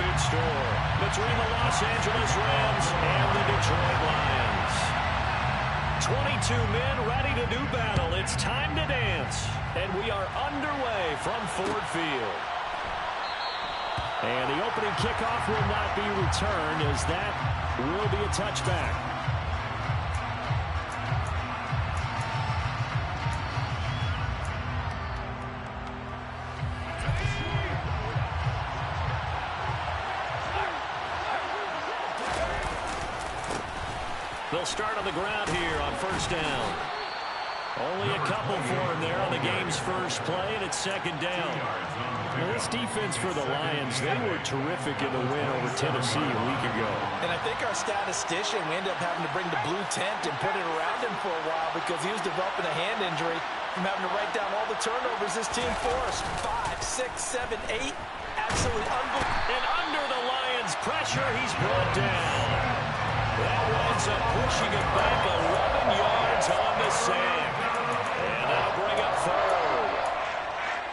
convenience store between the Los Angeles Rams and the Detroit Lions. 22 men ready to do battle. It's time to dance. And we are underway from Ford Field. And the opening kickoff will not be returned, as that will be a touchback. They'll start on the ground here on first down. Only a couple for him there on the game's first play, and it's second down. Now, this defense for the Lions, they were terrific in the win over Tennessee a week ago. And I think our statistician, we ended up having to bring the blue tent and put it around him for a while because he was developing a hand injury from having to write down all the turnovers this team forced. 5, 6, 7, 8. Absolutely unbelievable. And under the Lions' pressure, he's brought down. That winds up pushing him back 11 yards on the sack. And that'll bring up third.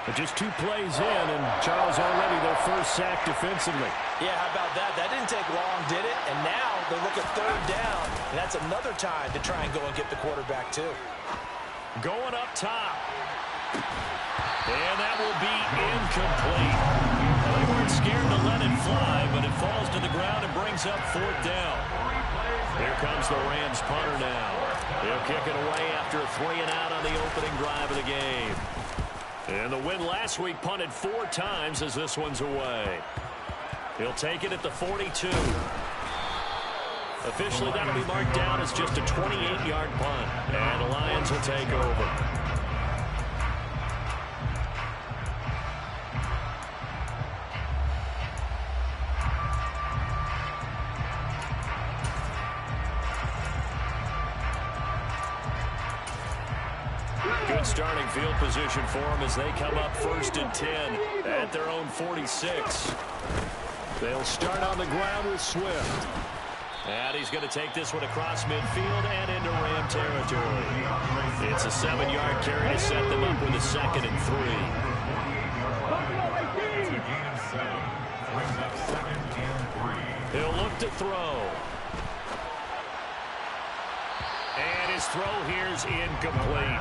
But just 2 plays in, and Charles already their first sack defensively. Yeah, how about that? That didn't take long, did it? And now they look at third down, and that's another time to try and go and get the quarterback, too. Going up top. And that will be incomplete. They weren't scared to let it fly, but it falls to the ground and brings up fourth down. Here comes the Rams punter now. He'll kick it away after a 3-and-out on the opening drive of the game. And the win last week punted 4 times as this one's away. He'll take it at the 42. Officially, that'll be marked down as just a 28-yard punt. And the Lions will take over. Good starting field position for them as they come up first and 10 at their own 46. They'll start on the ground with Swift. And he's going to take this one across midfield and into Ram territory. It's a 7-yard carry to set them up with a 2nd and 3. He'll look to throw. And his throw here's incomplete.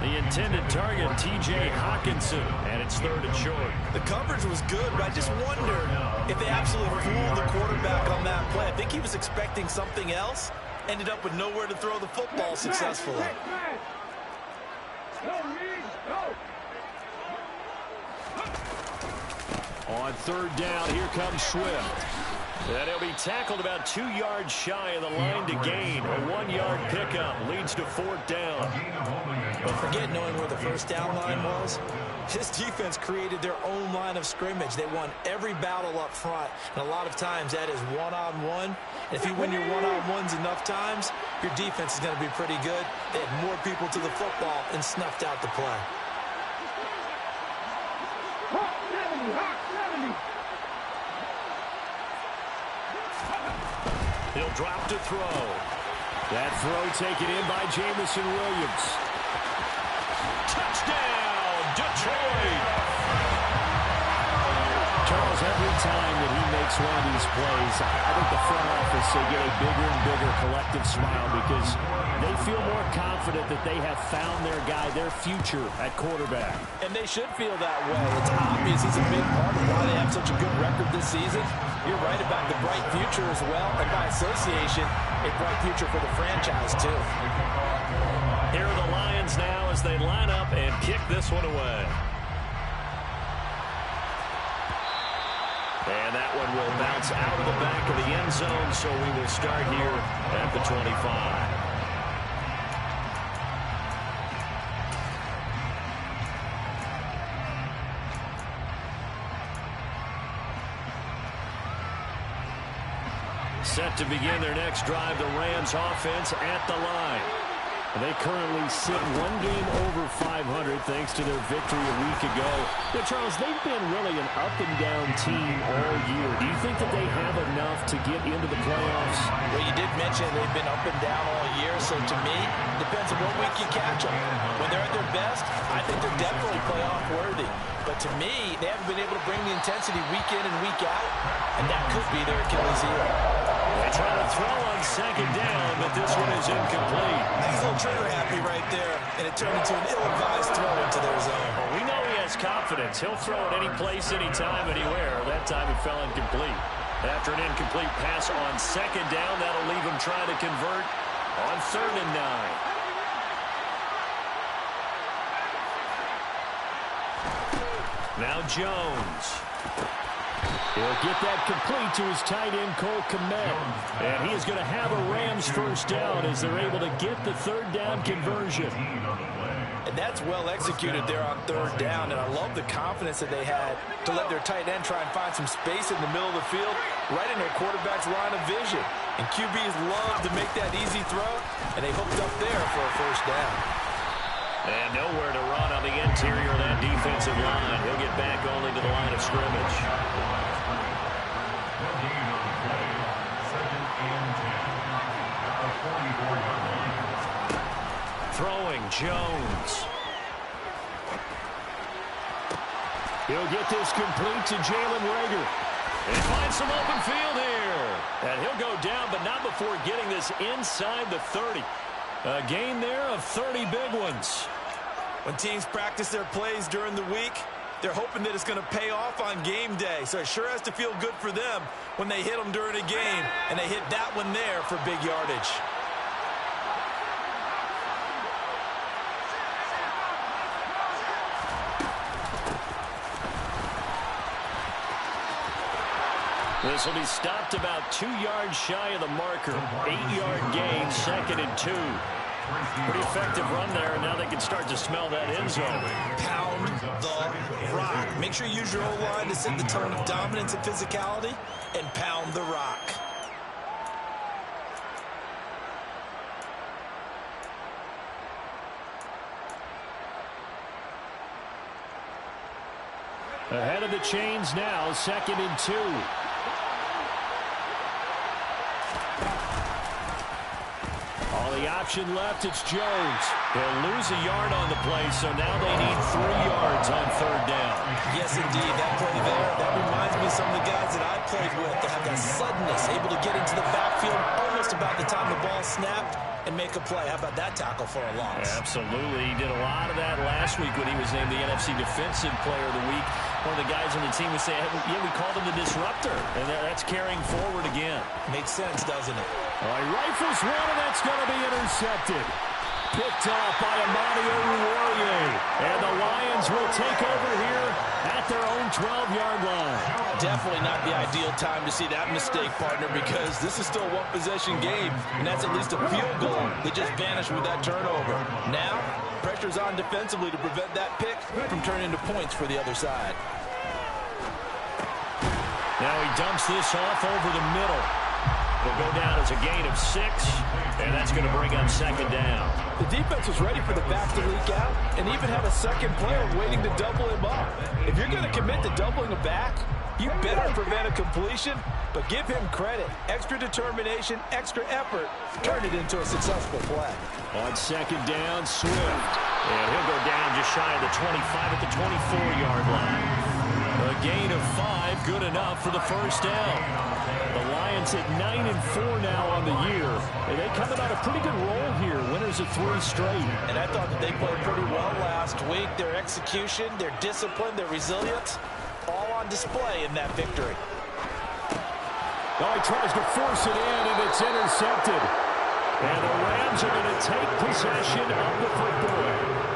The intended target, T.J. Hawkinson, and it's 3rd and short. The coverage was good, but I just wonder if they absolutely fooled the quarterback on that play. I think he was expecting something else, ended up with nowhere to throw the football successfully. On 3rd down, here comes Swift. And he'll be tackled about 2 yards shy of the line to gain. A 1-yard pickup leads to 4th down. Don't forget knowing where the first down line was. This defense created their own line of scrimmage. They won every battle up front, and a lot of times that is one-on-one. And if you win your one-on-ones enough times, your defense is going to be pretty good. They had more people to the football and snuffed out the play. He'll drop to throw. That throw taken in by Jamison Williams. Touchdown, Detroit! Charles, every time that he makes one of these plays, I think the front office will get a bigger and bigger collective smile because they feel more confident that they have found their guy, their future at quarterback. And they should feel that way. It's obvious he's a big part of why they have such a good record this season. You're right about the bright future as well, and by association, a bright future for the franchise, too. Here are the Lions now as they line up and kick this one away. And that one will bounce out of the back of the end zone, so we will start here at the 25. Set to begin their next drive, the Rams offense at the line. They currently sit 1 game over 500 thanks to their victory a week ago. Now, Charles, they've been really an up-and-down team all year. Do you think that they have enough to get into the playoffs? Well, you did mention they've been up and down all year, so to me, depends on what week you catch them. When they're at their best, I think they're definitely playoff worthy. But to me, they haven't been able to bring the intensity week in and week out. and that could be their Achilles heel. They try to throw on second down, but this one is incomplete. He's a little trigger happy right there, and it turned into an ill-advised throw into their zone. Well, we know he has confidence. He'll throw it any place, anytime, anywhere. That time it fell incomplete. After an incomplete pass on second down, that'll leave him trying to convert on 3rd and 9. Now Jones. He'll get that complete to his tight end, Cole Kmet. And he is going to have a Rams first down as they're able to get the 3rd down conversion. And that's well executed there on 3rd down. And I love the confidence that they had to let their tight end try and find some space in the middle of the field, right in their quarterback's line of vision. And QBs love to make that easy throw, and they hooked up there for a first down. And nowhere to run on the interior of that defensive line. He'll get back only to the line of scrimmage. Throwing Jones. He'll get this complete to Jalen Reagor. And he finds some open field here. And he'll go down, but not before getting this inside the 30. A gain there of 30 big ones. When teams practice their plays during the week, they're hoping that it's going to pay off on game day. So it sure has to feel good for them when they hit them during a game, and they hit that one there for big yardage. This will be stopped about 2 yards shy of the marker. 8-yard gain, 2nd and 2. Pretty effective run there, and now they can start to smell that end zone. Pound the rock. Make sure you use your O-line to set the tone of dominance and physicality, and pound the rock. Ahead of the chains now, 2nd and 2. All the option left, it's Jones. They'll lose a yard on the play, so now they need 3 yards on 3rd down. Yes, indeed. That play there, that reminds me of some of the guys that I played with that have that suddenness, able to get into the backfield almost about the time the ball snapped and make a play. How about that tackle for a loss? Absolutely. He did a lot of that last week when he was named the NFC Defensive Player of the Week. One of the guys on the team would say, yeah, we called him the disruptor. And that's carrying forward again. Makes sense, doesn't it? All right, rifles one, and that's going to be intercepted. Picked off by Amani Oruwariye. And the Lions will take over here at their own 12-yard line. Definitely not the ideal time to see that mistake, partner, because this is still a one-possession game, and that's at least a field goal that just vanished with that turnover. Now, pressure's on defensively to prevent that pick from turning into points for the other side. Now he dumps this off over the middle. It'll go down as a gain of 6, and that's going to bring up 2nd down. The defense was ready for the back to leak out and even have a second player waiting to double him up. If you're going to commit to doubling a back, you better prevent a completion, but give him credit. Extra determination, extra effort, turn it into a successful play. On 2nd down, Swift. And he'll go down just shy of the 25 at the 24-yard line. A gain of 5, good enough for the first down. The Lions at 9-4 now on the year. And they come out a pretty good roll here. Winners of 3 straight. And I thought that they played pretty well last week. Their execution, their discipline, their resilience, all on display in that victory. Oh, he tries to force it in, and it's intercepted. And the Rams are going to take possession of the football.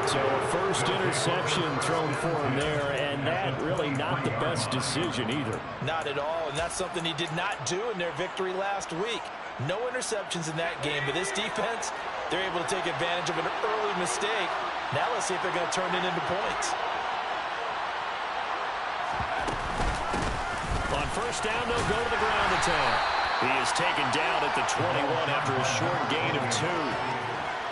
So a first interception thrown for him there, and that really not the best decision either. Not at all, and that's something he did not do in their victory last week. No interceptions in that game, but this defense, they're able to take advantage of an early mistake. Now let's see if they're going to turn it into points. On first down, they'll go to the ground attack. He is taken down at the 21 after a short gain of 2.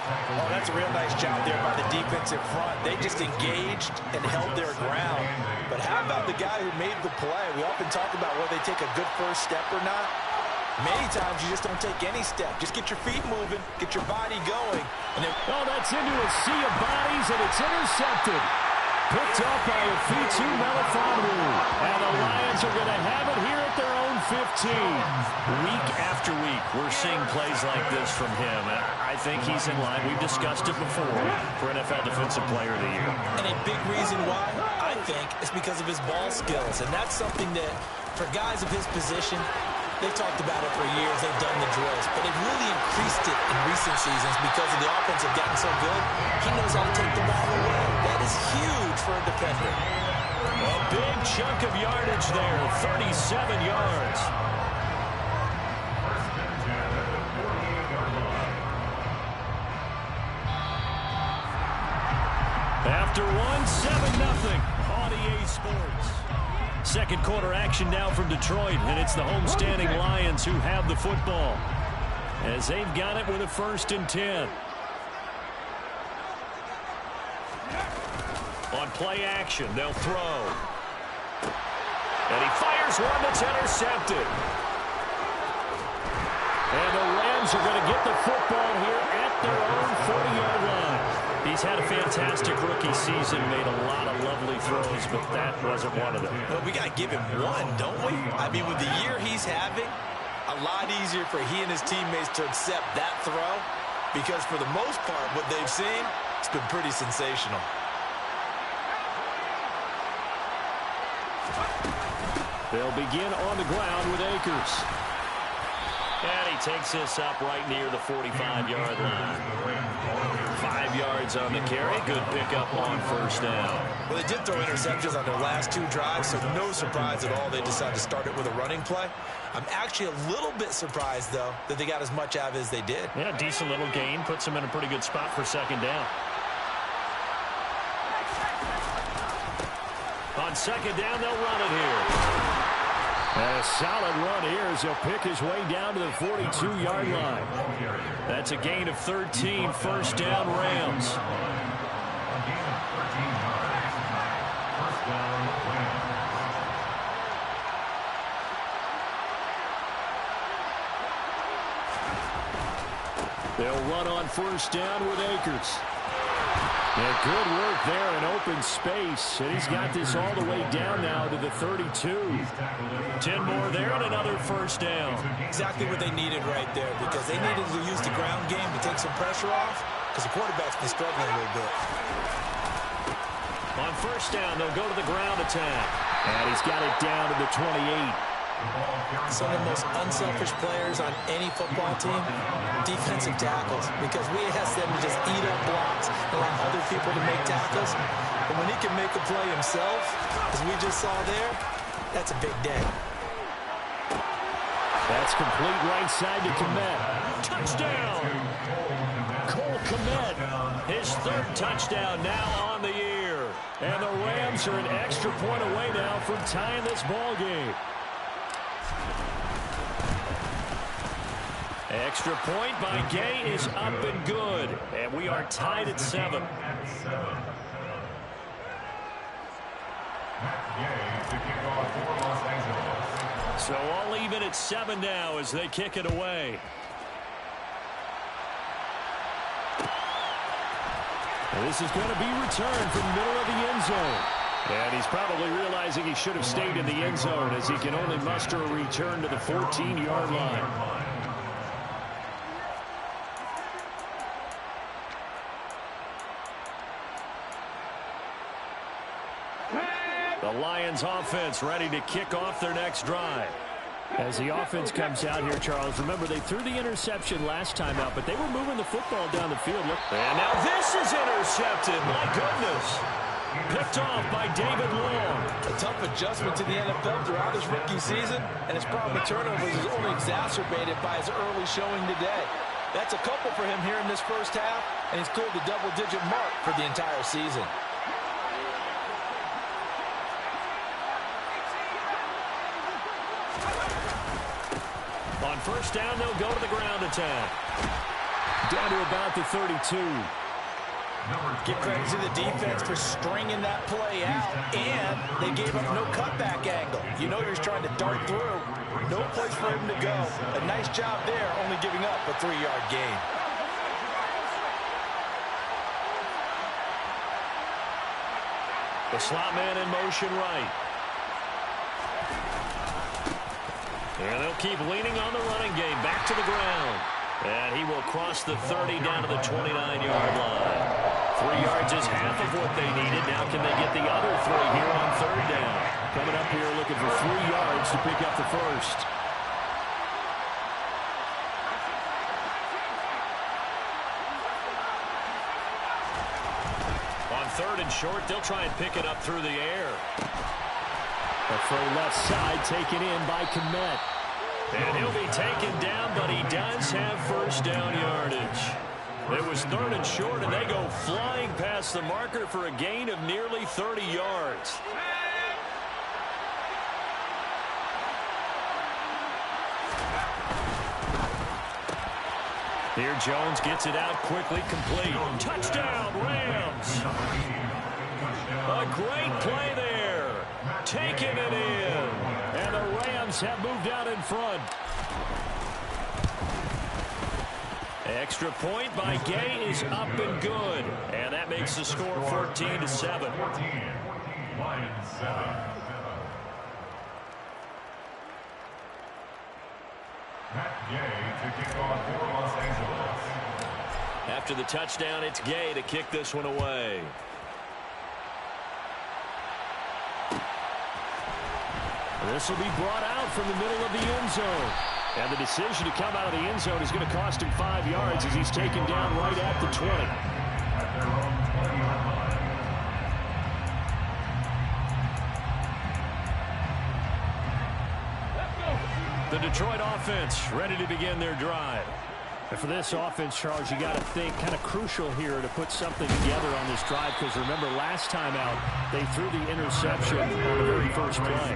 Oh, that's a real nice job there by the defensive front. They just engaged and held their ground. But how about the guy who made the play? We often talk about whether they take a good first step or not. Many times you just don't take any step. Just get your feet moving, get your body going. And then, oh, that's into a sea of bodies, and it's intercepted. Picked up by Afitu Melifonwu. And the Lions are going to have it here at their own Week after week, we're seeing plays like this from him. And I think he's in line. We've discussed it before for NFL Defensive Player of the Year. And a big reason why, I think, is because of his ball skills. And that's something that, for guys of his position, they've talked about it for years. They've done the drills. But they've really increased it in recent seasons because of the offense have gotten so good. He knows how to take the ball away. That is huge for a defender. A big chunk of yardage there, 37 yards. After one, 7-0 on EA Sports. Second quarter action now from Detroit, and it's the homestanding Lions who have the football as they've got it with a 1st and 10. On play action, they'll throw. And he fires one that's intercepted. And the Rams are going to get the football here at their own 40-yard line. He's had a fantastic rookie season, made a lot of lovely throws, but that wasn't one of them. Well, we got to give him one, don't we? I mean, with the year he's having, a lot easier for he and his teammates to accept that throw because for the most part, what they've seen, it's been pretty sensational. They'll begin on the ground with Akers. And he takes this up right near the 45-yard line. 5 yards on the carry. Good pickup on 1st down. Well, they did throw interceptions on their last 2 drives, so no surprise at all they decided to start it with a running play. I'm actually a little bit surprised, though, that they got as much out of it as they did. Yeah, decent little gain. Puts them in a pretty good spot for 2nd down. On 2nd down, they'll run it here. And a solid run here as he'll pick his way down to the 42-yard line. That's a gain of 13, 1st down Rams. They'll run on 1st down with Akers. Yeah, good work there in open space. And he's got this all the way down now to the 32. 10 more there and another 1st down. Exactly what they needed right there because they needed to use the ground game to take some pressure off because the quarterback's been struggling a little bit. On 1st down, they'll go to the ground attack. And he's got it down to the 28. Some of the most unselfish players on any football team, defensive tackles, because we ask them to just eat up blocks and allow other people to make tackles. But when he can make a play himself, as we just saw there, that's a big day. That's complete right side to Kmet. Touchdown! Cole Kmet, his 3rd touchdown now on the year. And the Rams are an extra point away now from tying this ball game. Extra point by Gay is up and good. And we are tied at 7. So all even at 7 now as they kick it away. And this is going to be returned from the middle of the end zone. And he's probably realizing he should have stayed in the end zone as he can only muster a return to the 14-yard line. The Lions offense ready to kick off their next drive. As the offense comes out here, Charles, remember they threw the interception last time out, but they were moving the football down the field. Look. And now this is intercepted. My goodness. Picked off by David Long. A tough adjustment to the NFL throughout his rookie season, and his problem with turnovers is only exacerbated by his early showing today. That's a couple for him here in this 1st half, and he's cleared the double-digit mark for the entire season. On 1st down, they'll go to the ground attack. Down to about the 32. Give credit to the defense for stringing that play out, and they gave up no cutback angle. You know you're trying to dart through. No place for him to go. A nice job there, only giving up a 3-yard gain. The slot man in motion right. And they'll keep leaning on the running game. Back to the ground. And he will cross the 30 down to the 29-yard line. 3 yards is half of what they needed. Now can they get the other 3 here on third down? Coming up here looking for 3 yards to pick up the first. On third and short, they'll try and pick it up through the air. A throw left side taken in by Kmet. And he'll be taken down, but he does have first down yardage. It was third and short, and they go flying past the marker for a gain of nearly 30 yards. Here Jones gets it out quickly, complete. Touchdown, Rams. A great play there. Taking it in. And the Rams have moved out in front. Extra point by Gay is up and good. And that makes the score 14-7. After the touchdown, it's Gay to kick this one away. This will be brought out from the middle of the end zone. And the decision to come out of the end zone is going to cost him 5 yards as he's taken down right at the 20. The Detroit offense ready to begin their drive. And for this offense, Charles, you got to think kind of crucial here to put something together on this drive, because remember last time out they threw the interception on the very first play.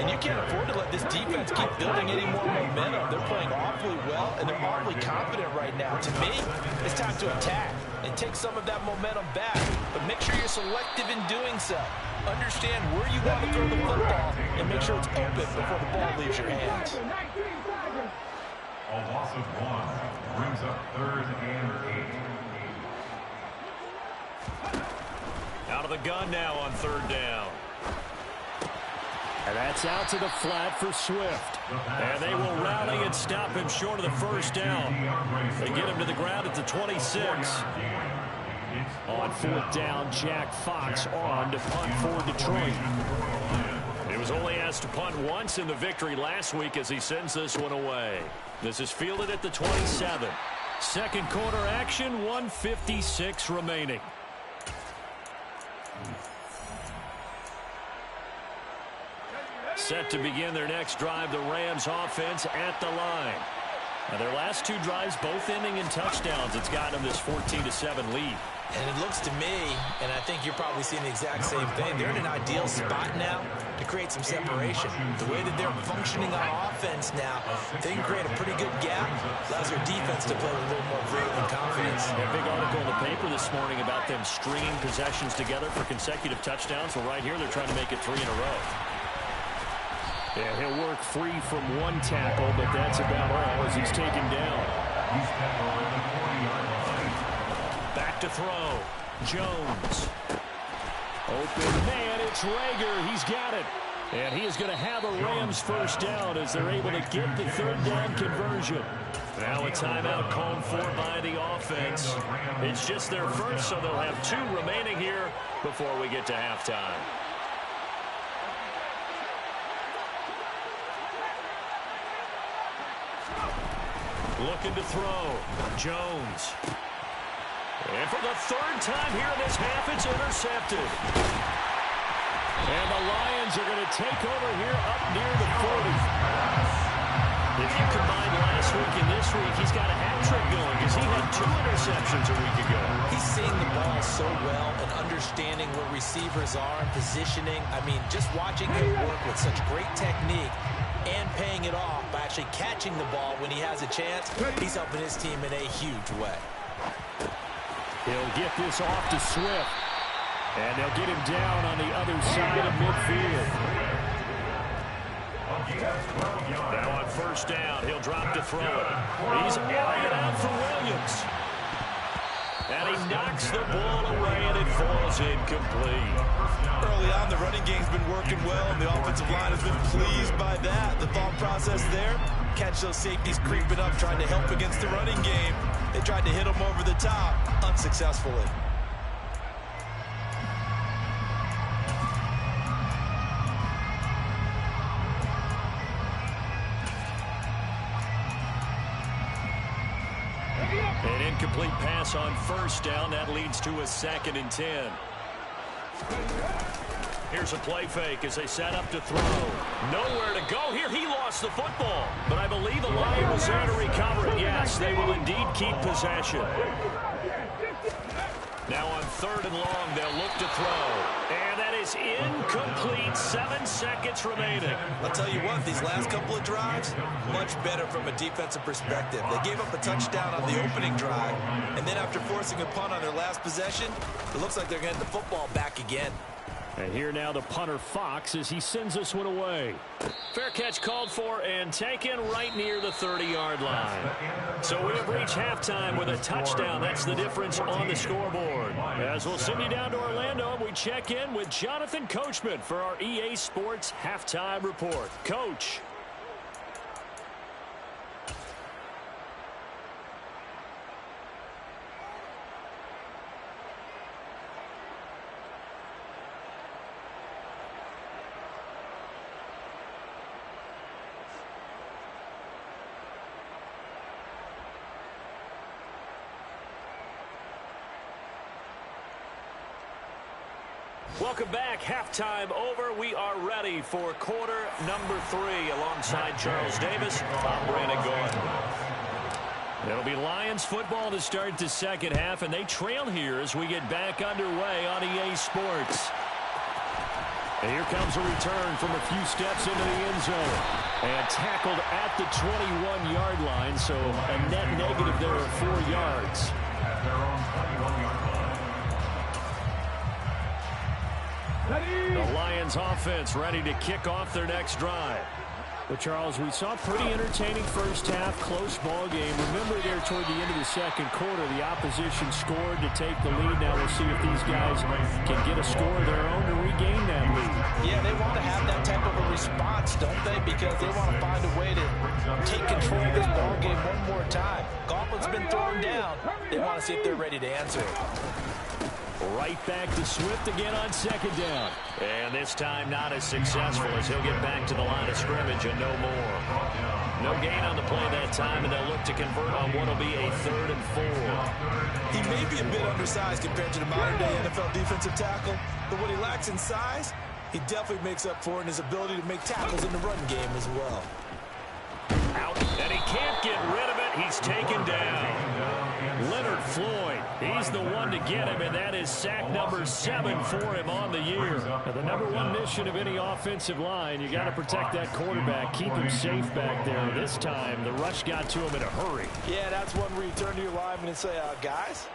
And you can't afford to let this defense keep building any more momentum. They're playing awfully well, and they're awfully confident right now. To me, it's time to attack and take some of that momentum back. But make sure you're selective in doing so. Understand where you want to throw the football and make sure it's open before the ball leaves your hands. A loss of 1 brings up 3rd and 8. Out of the gun now on 3rd down. And that's out to the flat for Swift. And they will rally and stop him short of the first down. They get him to the ground at the 26. On 4th down, Jack Fox on to punt for Detroit. He was only asked to punt once in the victory last week as he sends this one away. This is fielded at the 27. Second quarter action, 1:56 remaining. Set to begin their next drive, the Rams offense at the line. Now their last 2 drives both ending in touchdowns. It's gotten them this 14-7 lead. And it looks to me, and I think you're probably seeing the exact same thing, they're in an ideal spot now to create some separation. The way that they're functioning on offense now, they can create a pretty good gap. Allows their defense to play with a little more grit and confidence. A big article in the paper this morning about them stringing possessions together for consecutive touchdowns. Well, right here they're trying to make it 3 in a row. Yeah, he'll work free from 1 tackle, but that's about all as he's taken down. Back to throw. Jones. Open man, it's Rager. He's got it. And he is going to have a Rams first down as they're able to get the 3rd down conversion. Now a timeout called for by the offense. It's just their first, so they'll have 2 remaining here before we get to halftime. Looking to throw. Jones. And for the 3rd time here in this half, it's intercepted. And the Lions are going to take over here up near the 40. If you combine last week and this week, he's got a hat trick going because he had 2 interceptions a week ago. He's seeing the ball so well and understanding where receivers are and positioning. I mean, just watching him work with such great technique and paying it off by actually catching the ball when he has a chance, he's helping his team in a huge way. He'll get this off to Swift. And they'll get him down on the other side of midfield. Now on first down, he'll drop to throw it. He's airing it out for Williams. And he knocks the ball away, and it falls incomplete. Early on, the running game's been working well, and the offensive line has been pleased by that. The thought process there, catch those safeties creeping up, trying to help against the running game. They tried to hit them over the top, unsuccessfully. An incomplete pass on first down. That leads to a 2nd and 10. Here's a play fake as they set up to throw. Nowhere to go here. He lost the football. But I believe the line was there to recover it. Yes, they will indeed keep possession. Now on 3rd and long, they'll look to throw. And that is incomplete. 7 seconds remaining. I'll tell you what, these last couple of drives, much better from a defensive perspective. They gave up a touchdown on the opening drive, and then after forcing a punt on their last possession, it looks like they're getting the football back again. And here now the punter Fox as he sends this one away. Fair catch called for and taken right near the 30-yard line. So we have reached halftime with a touchdown. That's the difference on the scoreboard. As we'll send you down to Orlando, we check in with Jonathan Coachman for our EA Sports Halftime Report. Coach. Welcome back. Halftime over. We are ready for quarter number 3. Alongside Charles Davis, I'm Brandon Gordon. It'll be Lions football to start the second half, and they trail here as we get back underway on EA Sports. And here comes a return from a few steps into the end zone. And tackled at the 21-yard line, so a net negative there of 4 yards. At their own 21-yard line. The Lions offense ready to kick off their next drive. But, Charles, we saw a pretty entertaining first half, close ball game. Remember there toward the end of the second quarter, the opposition scored to take the lead. Now we'll see if these guys can get a score of their own to regain that lead. Yeah, they want to have that type of a response, don't they? Because they want to find a way to take control of this ball game one more time. Gauntlet's been thrown down. They want to see if they're ready to answer it. Right back to Swift again on second down. And this time not as successful as he'll get back to the line of scrimmage and no more. No gain on the play that time, and they'll look to convert on what will be a 3rd and 4. He may be a bit undersized compared to the modern-day NFL defensive tackle, but what he lacks in size, he definitely makes up for in his ability to make tackles in the run game as well. Out, and he can't get rid of it. He's taken down. Leonard Floyd, he's the one to get him, and that is sack number 7 for him on the year. Now, the number one mission of any offensive line, you got to protect that quarterback, keep him safe back there. This time, the rush got to him in a hurry. Yeah, that's one where you turn to your lineman and say, guys,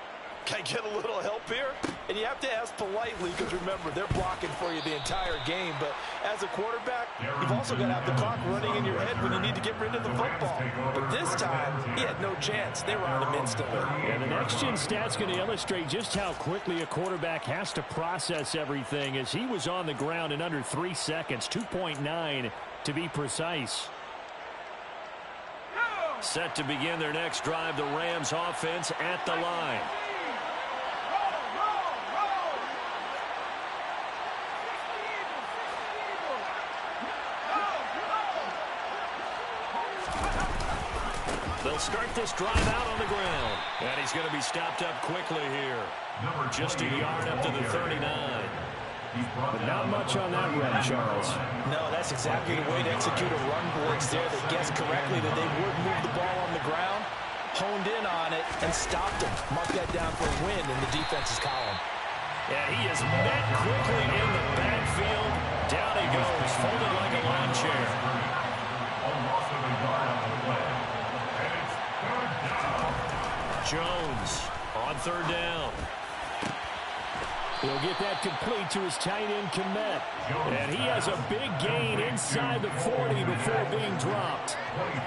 can I get a little help here? And you have to ask politely because, remember, they're blocking for you the entire game. But as a quarterback, you've also got to have the clock running in your head when you need to get rid of the football. But this time, he had no chance. They were on him instantly. And the next-gen stat's going to illustrate just how quickly a quarterback has to process everything, as he was on the ground in under 3 seconds, 2.9 to be precise. Set to begin their next drive, the Rams offense at the line. They'll start this drive out on the ground. And he's going to be stopped up quickly here. Just a yard up to the 39. But not much on that run, Charles. No, that's exactly the way to execute a run blitz there. They guessed correctly that they would move the ball on the ground, honed in on it, and stopped him. Mark that down for a win in the defense's column. And he is met quickly in the backfield. Down he goes, folded like a lawn chair. Jones on 3rd down. He'll get that complete to his tight end, Komet. And he has a big gain inside the 40 before being dropped.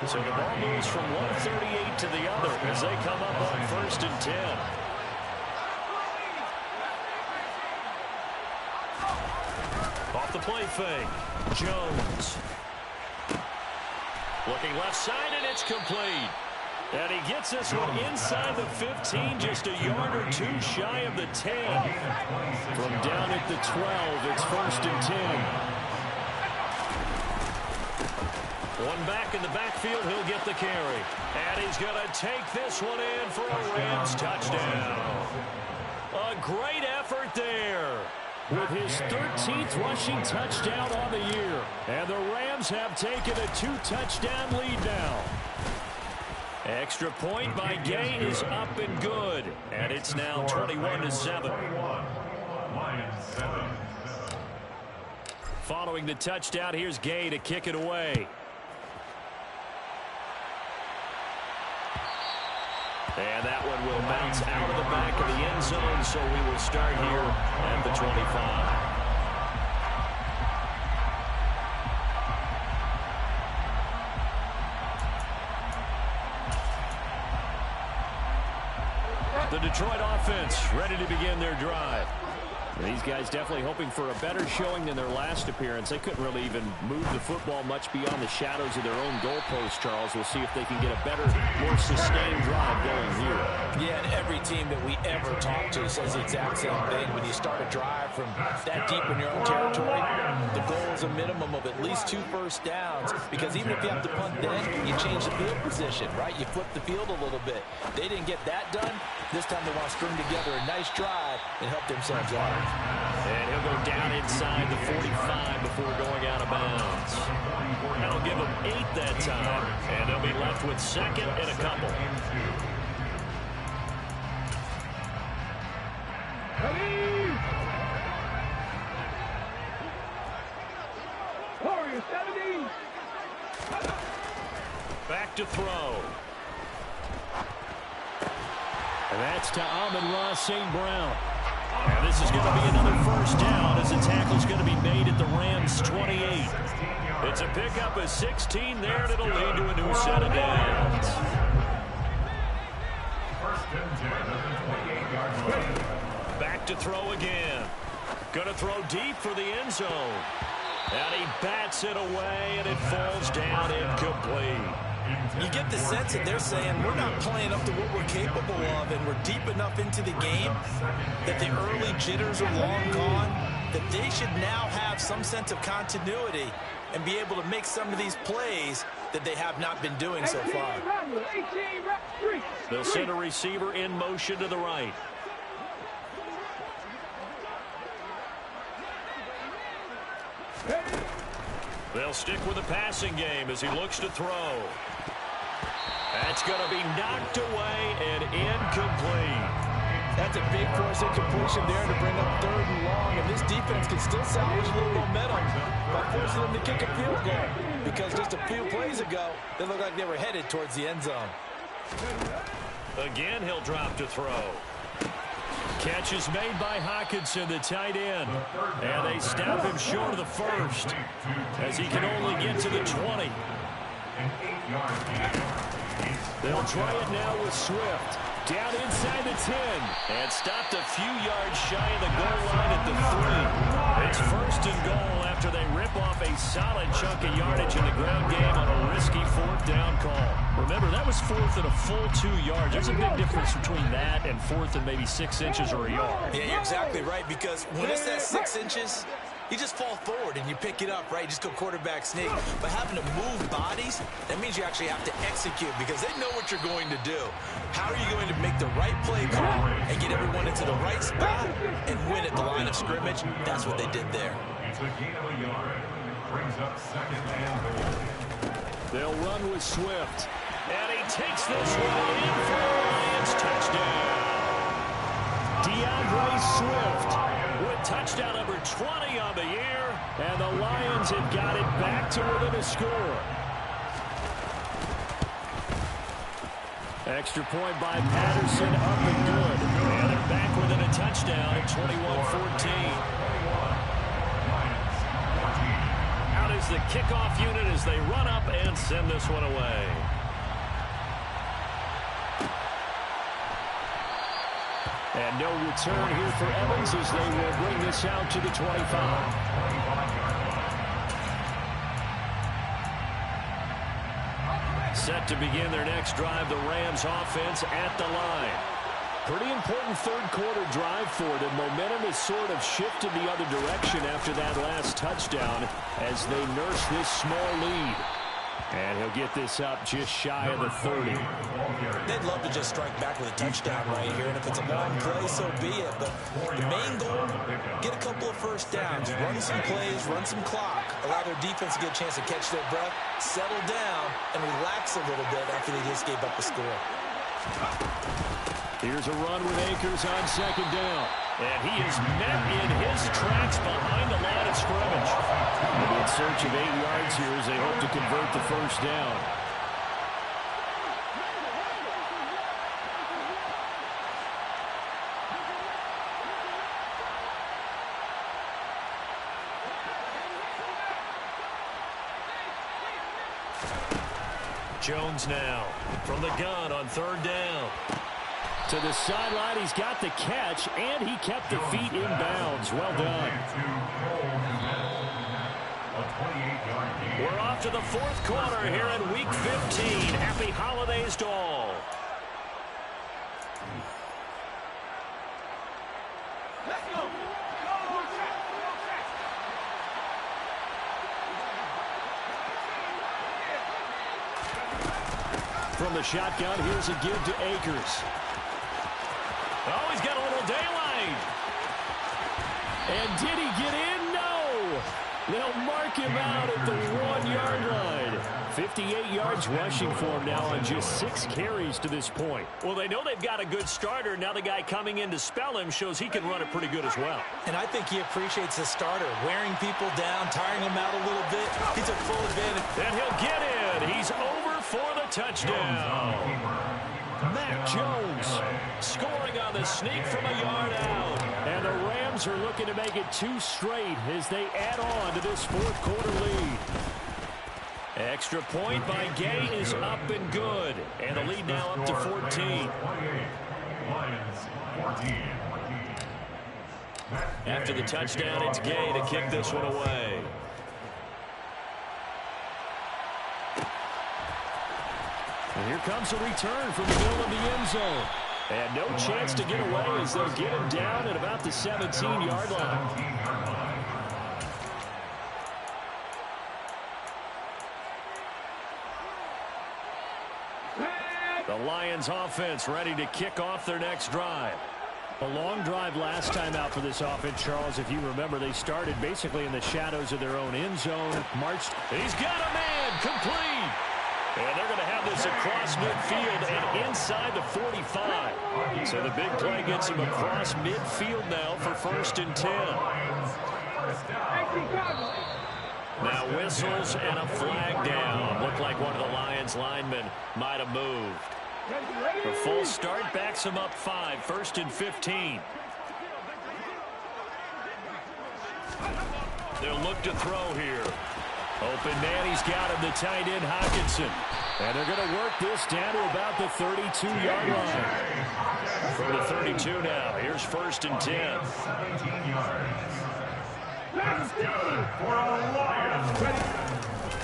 So the ball moves from one 38 to the other as they come up on 1st and 10. play fake. Jones. Looking left side, and it's complete. And he gets this one inside the 15, just a yard or two shy of the 10. From down at the 12, it's 1st and 10. One back in the backfield, he'll get the carry. And he's going to take this one in for a Rams touchdown. A great effort there. With his 13th rushing touchdown on the year. And the Rams have taken a 2-touchdown lead now. Extra point by Gay is up and good. And it's now 21-7. Following the touchdown, here's Gay to kick it away. And that one will bounce out of the back of the end zone, so we will start here at the 25. The Detroit offense ready to begin their drive. These guys definitely hoping for a better showing than their last appearance. They couldn't really even move the football much beyond the shadows of their own goalpost, Charles. We'll see if they can get a better, more sustained drive going here. Yeah, and every team that we ever talk to says the exact same thing. When you start a drive from that deep in your own territory, the goal is a minimum of at least 2 first downs, because even if you have to punt then, you change the field position, right? You flip the field a little bit. They didn't get that done. This time they want to string together a nice drive and help themselves out. And he'll go down inside the 45 before going out of bounds. That'll give them 8 that time, and they'll be left with 2nd and a couple. Back to throw. And that's to Amon-Ra St. Brown. And this is going to be another first down as the tackle's going to be made at the Rams' 28. It's a pickup of 16 there, and it'll lead to a new set of downs. Back to throw again. Going to throw deep for the end zone. And he bats it away, and it falls down incomplete. You get the sense that they're saying we're not playing up to what we're capable of, and we're deep enough into the game that the early jitters are long gone, that they should now have some sense of continuity and be able to make some of these plays that they have not been doing so far. They'll send a receiver in motion to the right. They'll stick with the passing game as he looks to throw. That's going to be knocked away and incomplete. That's a big force incompletion there to bring up 3rd and long, and this defense can still salvage a little momentum by forcing them to kick a field goal, because just a few plays ago, they looked like they were headed towards the end zone. Again, he'll drop to throw. Catch is made by Hockenson, the tight end. And they stop him short of the 1st as he can only get to the 20. They'll try it now with Swift. Down inside the 10. And stopped a few yards shy of the goal line at the 3. It's 1st and goal after they rip off a solid chunk of yardage in the ground game on a risky 4th down call. Remember, that was 4th and a full 2 yards. There's a big difference between that and 4th and maybe 6 inches or a yard. Yeah, you're exactly right, because when it's that 6 inches, you just fall forward and you pick it up, right? You just go quarterback sneak. But having to move bodies, that means you actually have to execute, because they know what you're going to do. How are you going to make the right play call and get everyone into the right spot and win at the line of scrimmage? That's what they did there. It's a gain of a yard. Brings up 2nd and goal. They'll run with Swift. And he takes this one in for a Lions touchdown. DeAndre Swift with touchdown number 20 on the year. And the Lions have got it back to within a score. Extra point by Patterson, up and good. And they're back within a touchdown at 21-14. Out is the kickoff unit as they run up and send this one away. And no return here for Evans as they will bring this out to the 25. Set to begin their next drive, the Rams offense at the line. Pretty important third-quarter drive for them. Momentum has sort of shifted the other direction after that last touchdown as they nurse this small lead. And he'll get this up just shy of the 30. They'd love to just strike back with a touchdown right here, and if it's a long play, so be it. But the main goal, get a couple of first downs, run some plays, run some clock, allow their defense to get a chance to catch their breath, settle down, and relax a little bit after they just gave up a score. Here's a run with Akers on second down. And he is met in his tracks behind the line of scrimmage. And in search of 8 yards here as they hope to convert the first down. Jones now from the gun on third down. To the sideline, he's got the catch, and he kept the feet in bounds. Well done. We're off to the fourth quarter here in Week 15. Happy holidays to all. From the shotgun, here's a give to Akers. Oh, he's got a little daylight. And did he get in? No. They'll mark him out at the 1-yard line. 58 yards rushing for him now on just 6 carries to this point. Well, they know they've got a good starter. Now the guy coming in to spell him shows he can run it pretty good as well. And I think he appreciates the starter, wearing people down, tiring them out a little bit. He took full advantage. And he'll get in. He's over for the touchdown. Mac Jones scoring on the sneak from a yard out. And the Rams are looking to make it 2 straight as they add on to this fourth quarter lead. Extra point by Gay is up and good. And the lead now up to 14. After the touchdown, it's Gay to kick this one away. And here comes a return from the middle of the end zone. And no chance to get away as they'll get him down at about the 17-yard line. The Lions offense ready to kick off their next drive. A long drive last time out for this offense, Charles. If you remember, they started basically in the shadows of their own end zone. Marched. He's got a man. Complete. And they're going to have this across midfield and inside the 45. So the big play gets him across midfield now for 1st and 10. Now whistles and a flag down. Looked like one of the Lions linemen might have moved. The full start backs him up 5. 1st and 15. They'll look to throw here. Open man, he's got him, the tight end Hockenson. And they're going to work this down to about the 32-yard line. From the 32 now, here's 1st and 10.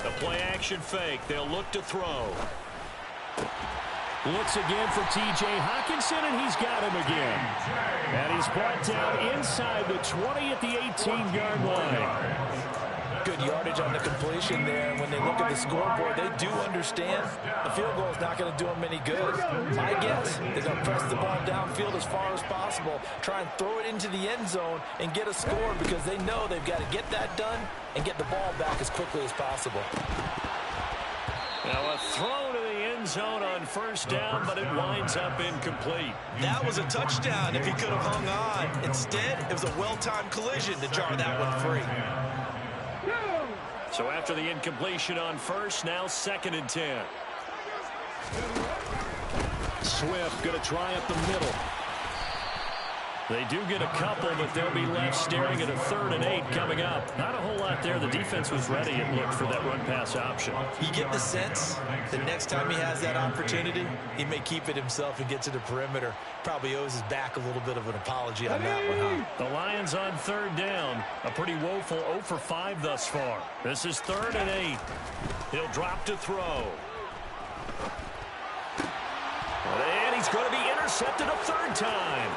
The play action fake, they'll look to throw. Looks again for T.J. Hockenson, and he's got him again. And he's brought down inside the 20 at the 18-yard line. Good yardage on the completion there. When they look at the scoreboard, they do understand the field goal is not going to do them any good. My guess, they're going to press the ball downfield as far as possible, try and throw it into the end zone and get a score because they know they've got to get that done and get the ball back as quickly as possible. Now a throw to the end zone on 1st down, but it winds up incomplete. That was a touchdown if he could have hung on. Instead, it was a well-timed collision to jar that one free. So after the incompletion on 1st, now 2nd and 10. Swift going to try up the middle. They do get a couple, but they'll be left staring at a 3rd and 8 coming up. Not a whole lot there. The defense was ready, it looked, for that run-pass option. You get the sense that next time he has that opportunity, he may keep it himself and get to the perimeter. Probably owes his back a little bit of an apology on that one, huh? The Lions on 3rd down. A pretty woeful 0 for 5 thus far. This is 3rd and 8. He'll drop to throw. And he's going to be intercepted a third time.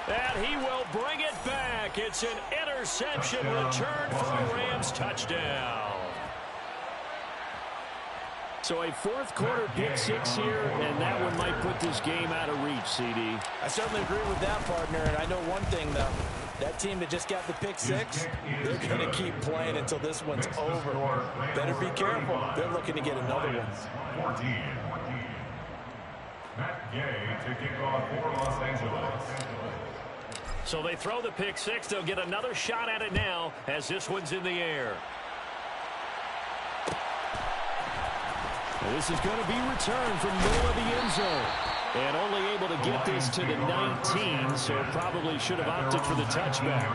And he will bring it back. It's an interception return for a Rams touchdown. So a fourth quarter pick six here, and that one might put this game out of reach, CD. I certainly agree with that, partner. And I know one thing, though. That team that just got the pick six, they're going to keep playing until this one's over. Better be careful. They're looking to get another one. 14. Matt Gay to kick off for Los Angeles. So they throw the pick six. They'll get another shot at it now as this one's in the air. This is going to be returned from the middle of the end zone. And only able to get this to the 19, so probably should have opted for the touchback.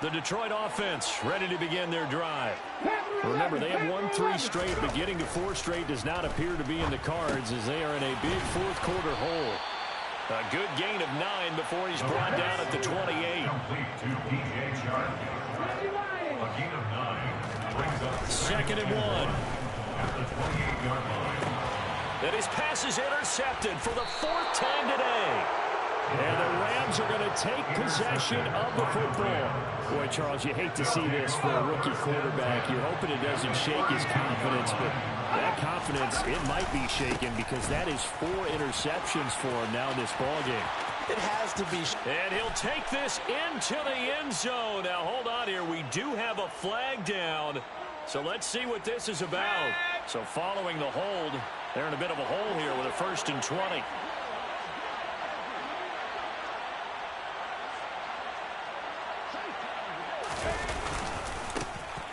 The Detroit offense ready to begin their drive. Remember, they have won 3 straight, but getting to 4 straight does not appear to be in the cards as they are in a big fourth quarter hole. A good gain of 9 before he's brought down at the 28. Second and 1. At the 28-yard line. And his pass is intercepted for the 4th time today. And the Rams are going to take possession of the football. Boy, Charles, you hate to see this for a rookie quarterback. You're hoping it doesn't shake his confidence, but that confidence, it might be shaken because that is 4 interceptions for him now in this ballgame. It has to be. And he'll take this into the end zone. Now, hold on here. We do have a flag down. So let's see what this is about. So following the hold, they're in a bit of a hole here with a 1st and 20.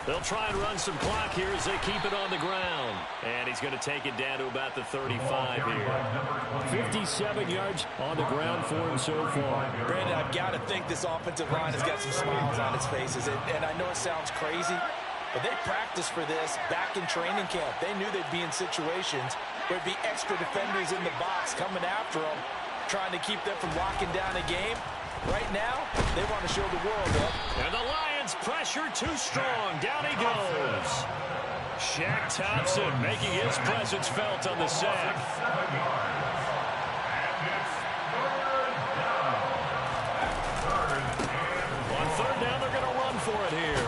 They'll try and run some clock here as they keep it on the ground. And he's going to take it down to about the 35 here. 57 yards on the ground for him so far. Brandon, I've got to think this offensive line has got some smiles on its faces. And I know it sounds crazy, but they practiced for this back in training camp. They knew they'd be in situations where there'd be extra defenders in the box coming after them, trying to keep them from locking down a game. Right now, they want to show the world up. And the Lions pressure too strong. Down he goes. Shaq Thompson making his presence felt on the sack. On 3rd down, they're going to run for it here.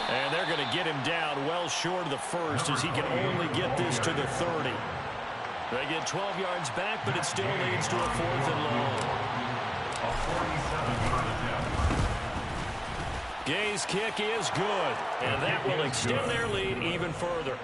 And they're going to get him down well short of the 1st as he can only get this to the 30. They get 12 yards back, but it still leads to a 4th and long. Gay's kick is good, and that will extend their lead even further.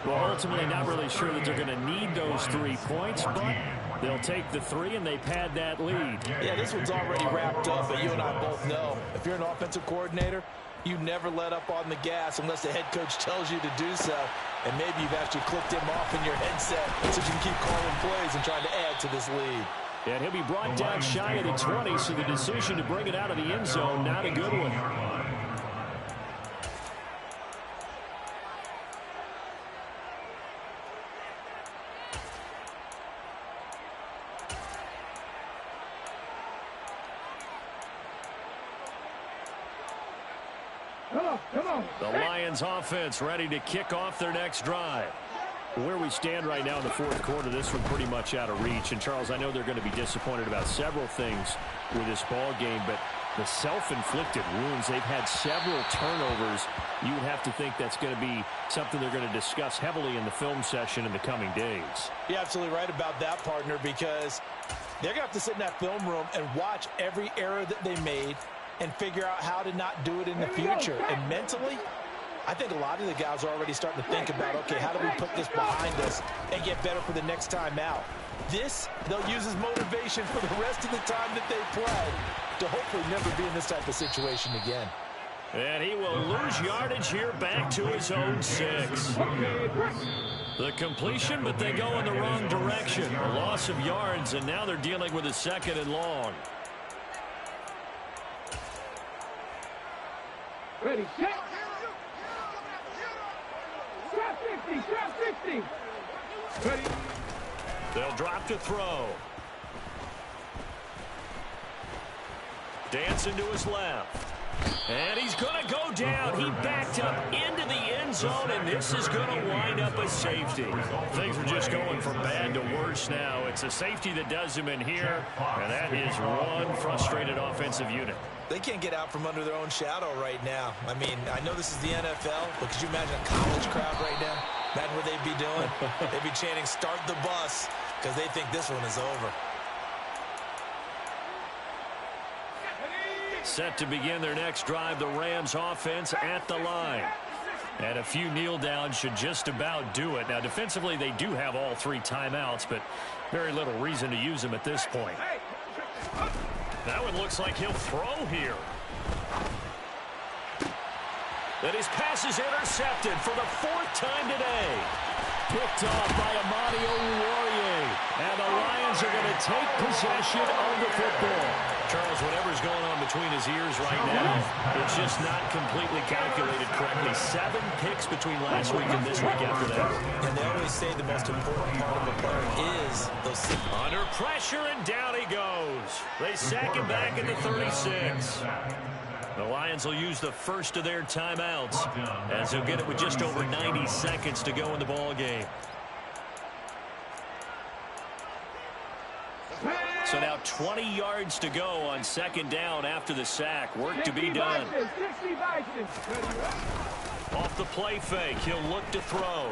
Well, ultimately, not really sure that they're going to need those 3 points, but they'll take the 3 and they pad that lead. Yeah, this one's already wrapped up, but you and I both know if you're an offensive coordinator, you never let up on the gas unless the head coach tells you to do so. And maybe you've actually clicked him off in your headset so you can keep calling plays and trying to add to this lead. And he'll be brought down shy of the 20, so the decision to bring it out of the end zone, not a good one. The Lions offense ready to kick off their next drive. Where we stand right now in the fourth quarter, this one pretty much out of reach. And, Charles, I know they're going to be disappointed about several things with this ball game, but the self-inflicted wounds, they've had several turnovers. You would have to think that's going to be something they're going to discuss heavily in the film session in the coming days. You're absolutely right about that, partner, because they're going to have to sit in that film room and watch every error that they made and figure out how to not do it in the future. And mentally, I think a lot of the guys are already starting to think about, okay, how do we put this behind us and get better for the next time out? This, they'll use as motivation for the rest of the time that they play to hopefully never be in this type of situation again. And he will lose yardage here back to his own 6. The completion, but they go in the wrong direction. A loss of yards, and now they're dealing with a 2nd and long. Ready, set. Trap 50, trap 50. Ready. They'll drop to throw. Dancing to his left. And he's going to go down. He backed up into the end zone, and this is going to wind up a safety. Things are just going from bad to worse now. It's a safety that does him in here, and that is one frustrated offensive unit. They can't get out from under their own shadow right now. I mean, I know this is the NFL, but could you imagine a college crowd right now? Imagine what they'd be doing. They'd be chanting, "Start the bus," because they think this one is over. Set to begin their next drive, the Rams offense at the line. And a few kneel downs should just about do it. Now, defensively, they do have all 3 timeouts, but very little reason to use them at this point. That one looks like he'll throw here. That his pass is intercepted for the 4th time today. Picked off by Amadi Oruwariye. And the Lions are going to take possession of the football. Charles, whatever's going on between his ears right now, it's just not completely calculated correctly. 7 picks between last week and this week after that. And they always say the most important part of a player is those. Under pressure, and down he goes. They sack him back at the 36. The Lions will use the first of their timeouts, as they'll get it with just over 90 seconds to go in the ball game. So now 20 yards to go on 2nd down after the sack. Work to be done. Off the play fake, he'll look to throw.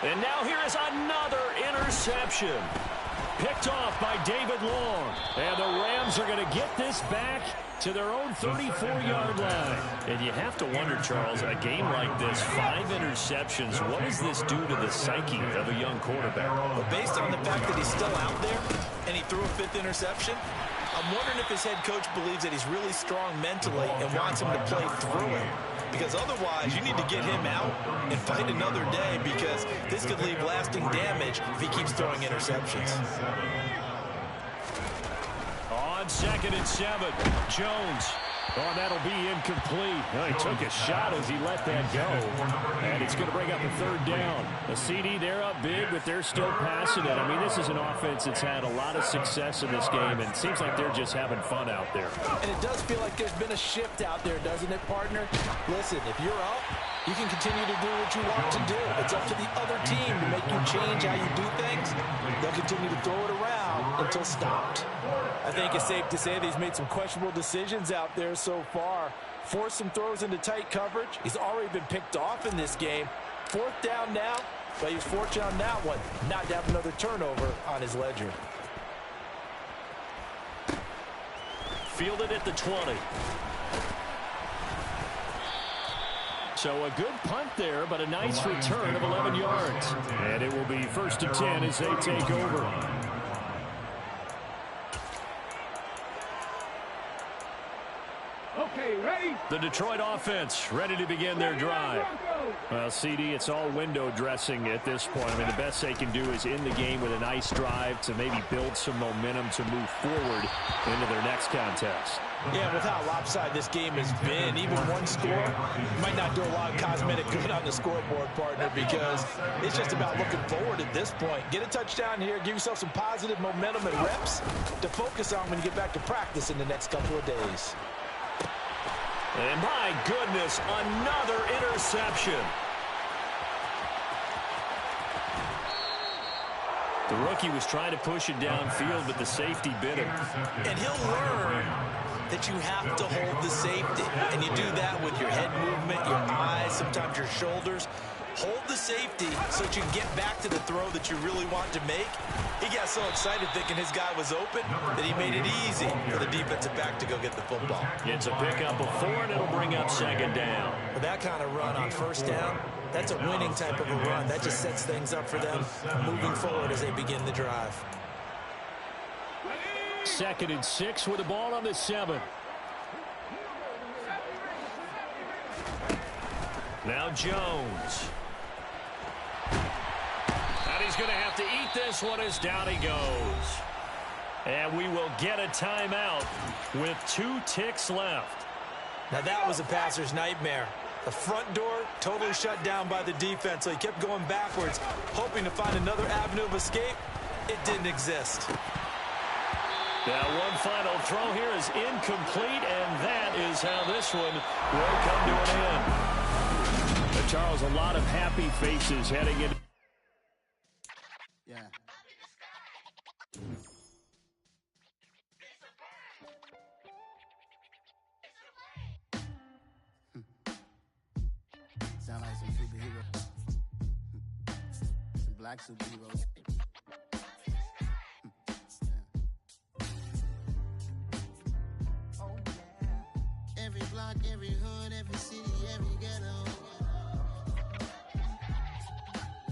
And now here is another interception. Picked off by David Long. And the Rams are going to get this back to their own 34-yard line. And you have to wonder, Charles, a game like this, 5 interceptions, what does this do to the psyche of a young quarterback? Well, based on the fact that he's still out there and he threw a 5th interception, I'm wondering if his head coach believes that he's really strong mentally and wants him to play through it. Because otherwise, you need to get him out and fight another day, because this could leave lasting damage if he keeps throwing interceptions. On 2nd and 7, Jones. Oh, that'll be incomplete. Oh, he took a shot as he let that go. And it's going to bring up a 3rd down. The CD, they're up big, but they're still passing it. I mean, this is an offense that's had a lot of success in this game, and it seems like they're just having fun out there. And it does feel like there's been a shift out there, doesn't it, partner? Listen, if you're up, you can continue to do what you want to do. It's up to the other team to make you change how you do things. They'll continue to throw it around until stopped. I think it's safe to say that he's made some questionable decisions out there so far. Forced some throws into tight coverage. He's already been picked off in this game. 4th down now, but he was fortunate on that one not to have another turnover on his ledger. Fielded at the 20. So a good punt there, but a nice return of 11 yards. And it will be 1st and 10 as they take over. Okay, ready? The Detroit offense ready to begin their drive. Well, CD, it's all window dressing at this point. I mean, the best they can do is in the game with a nice drive to maybe build some momentum to move forward into their next contest. Yeah, with how lopsided this game has been, even one score might not do a lot of cosmetic good on the scoreboard, partner, because it's just about looking forward at this point. Get a touchdown here, give yourself some positive momentum and reps to focus on when you get back to practice in the next couple of days. And my goodness, another interception. The rookie was trying to push it downfield, but the safety bit him. And he'll learn that you have to hold the safety. And you do that with your head movement, your eyes, sometimes your shoulders. Hold the safety so that you can get back to the throw that you really want to make. He got so excited thinking his guy was open that he made it easy for the defensive back to go get the football. It's a pickup of 4, and it'll bring up 2nd down. With that kind of run on 1st down, that's a winning type of a run. That just sets things up for them moving forward as they begin the drive. 2nd and 6 with the ball on the 7. Now Jones. And he's going to have to eat this one as down he goes. And we will get a timeout with 2 ticks left. Now that was a passer's nightmare. The front door totally shut down by the defense, so he kept going backwards, hoping to find another avenue of escape. It didn't exist. Now one final throw here is incomplete, and that is how this one will come to an end. But Charles, a lot of happy faces heading in. Yeah. Sound like some superheroes. Some black superheroes. Oh, yeah. Every block, every hood, every city, every ghetto.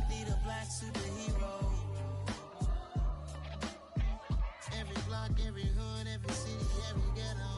Need a black superhero. Every block, every hood, every city, every ghetto.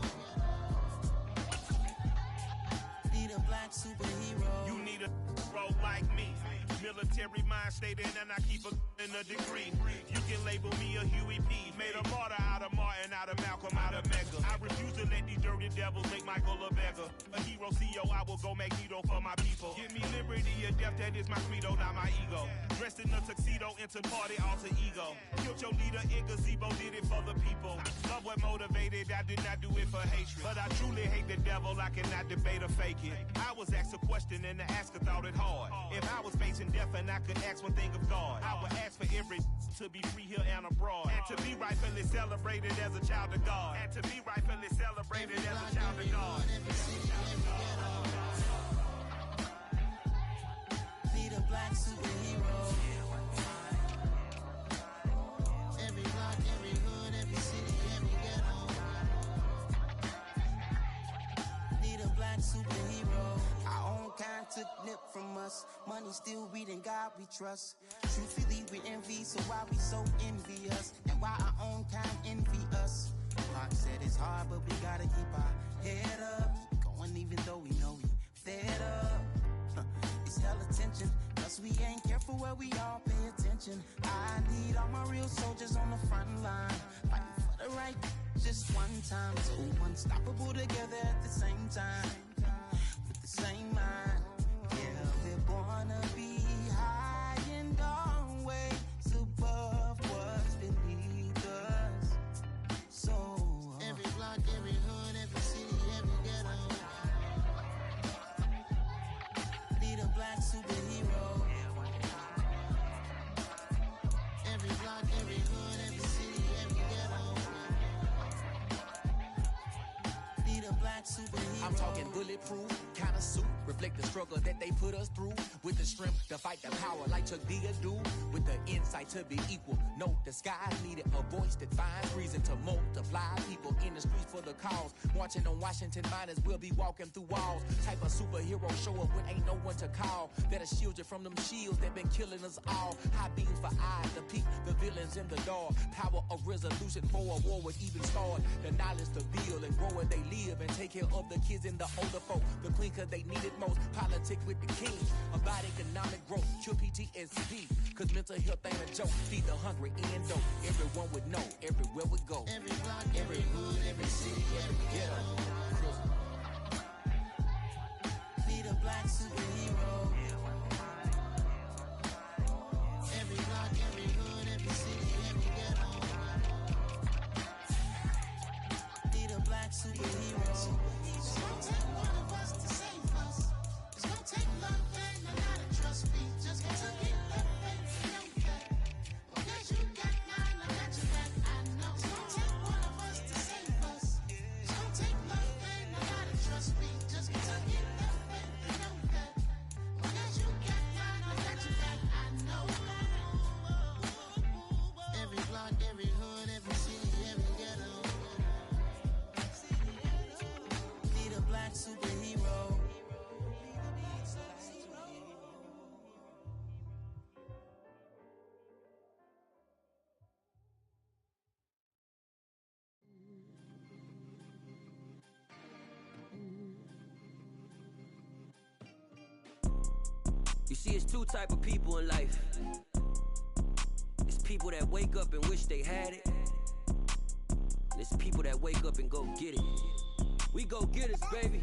Need a black superhero. You need a role like me. Military mind stated, and I keep in a degree. You can label me a Huey P. Made a martyr out of Martin, out of Malcolm, out of Mega. I refuse to let these dirty devils make Michael a beggar. A hero CEO, I will go Magneto for my people. Give me liberty or death, that is my credo, not my ego. Dressed in a tuxedo, into party, alter ego. Killed your leader in gazebo, did it for the people. Love what motivated, I did not do it for hatred. But I truly hate the devil, I cannot debate or fake it. I was asked a question and the asker thought it hard. If I was facing death and I could ask one thing of God, I would ask for every to be free here and abroad, and to be rightfully celebrated as a child of God, and to be rightfully celebrated as a child of God. Need a black superhero. Every block, every hood, every city, every ghetto. Need a black superhero. Our own kind took nip from us. Money still reading God we trust. Truthfully we envy, so why we so envious? And why our own kind envy us? Mark said it's hard, but we gotta keep our head up. Going even though we know we fed up. It's hell attention, plus we ain't careful where we all pay attention. I need all my real soldiers on the front line, fighting for the right just one time. So unstoppable together at the same time, with the same mind. Yeah, we're born to be high and always above what's beneath us. So every block, every hood, every city, every ghetto. Need a black superhero. Every block, every hood, every city, every ghetto. Need a black superhero. I'm talking bulletproof kind of suit, reflect the struggle that they put us through, with the strength to fight the power like Chuck D do, with the insight to be equal. No, the skies needed a voice that finds reason to multiply people in the streets for the cause. Marching on Washington miners, we'll be walking through walls. Type of superhero show up when ain't no one to call. That'll shield you from them shields that been killing us all. High beams for eyes to peek the villains in the dark. Power of resolution for a war would even start. The knowledge to build and grow where they live and take care of the kids and the older folk. The clean cause they need it most. Politic with the king. About economic growth. Cure PTSD. Cause mental health ain't a joke. Feed the hungry and dope. Everyone would know. Everywhere we go. Every block, every hood, every city, every ghetto. Need a black superhero. Every block, every hood, every city, every ghetto. Need a black superhero. It's gonna take one of us to save us. It's gonna take love and a lot of trust. We just got to get love and know that. Because you got mine, I got your back. I know. It's gonna take one of us to save us. It's gonna take love and a lot of trust. We just got to get love and know that. Because you got mine, I got your back. I know. Every block, every hood, every city, every ghetto. Need a black superhero. You see, it's two type of people in life. It's people that wake up and wish they had it. And it's people that wake up and go get it. We go get it, baby.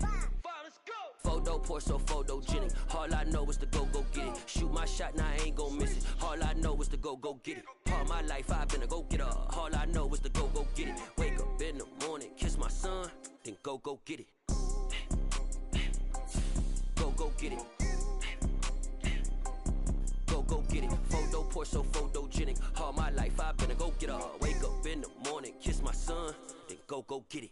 4 Photo poor, so photogenic. All I know is to go get it. Shoot my shot, now I ain't gon' miss it. All I know is to go get it. All my life I've been a go-getter. All I know is to go get it. Wake up in the morning, kiss my son, then go get it. Go get it. Go get it. Photo poor, so photogenic. All my life I've been a go-getter. Wake up in the morning, kiss my son, then go get it.